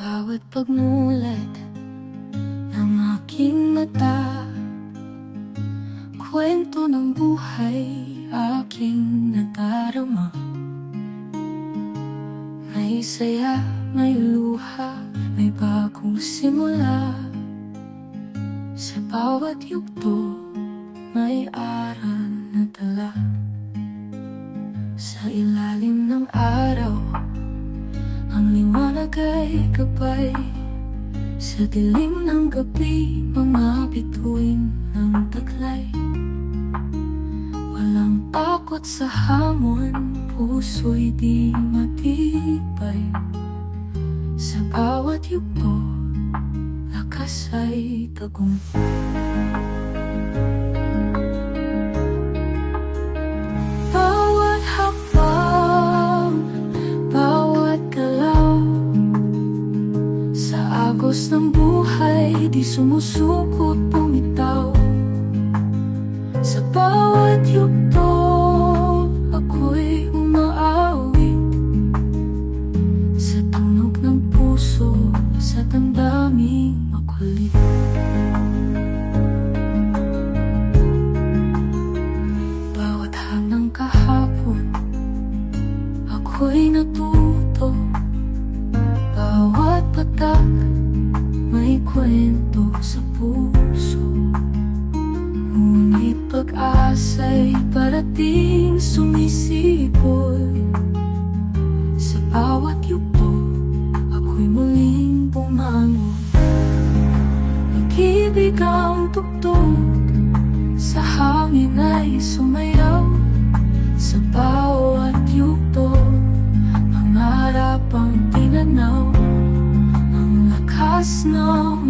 bawat pagmulat ng aking mata, kwento ng buhay aking nadarama. May saya, may luha, may bagong simula. Sa bawat yugto, may aral na dala. Sa ilalim ng araw, ang liwanag ay gabay. Sa dilim ng gabi, mga bituin ng taglay. Walang takot sa hamon, puso'y di matibay. Sa bawat yugto, lakas ay tagumpay. Bawat hakbang, bawat galaw, sa agos ng buhay, di sumusukot bumitaw. Sa bawat yugto, ako'y umaawit. Sa tunog ng puso, sa damdaming makulit. Bawat hanang kahapon, ako'y natuto. Bawat patak, may kwento sa puso. Ngunit pag-asa'y parating sumisipoy. Sa bawat yugto, ako'y muling bumangon. Pag-ibig ang tugtog, sa hangin ay sumayaw. Sa bawat yugto, pangarap ang tinanaw. Ang lakas ng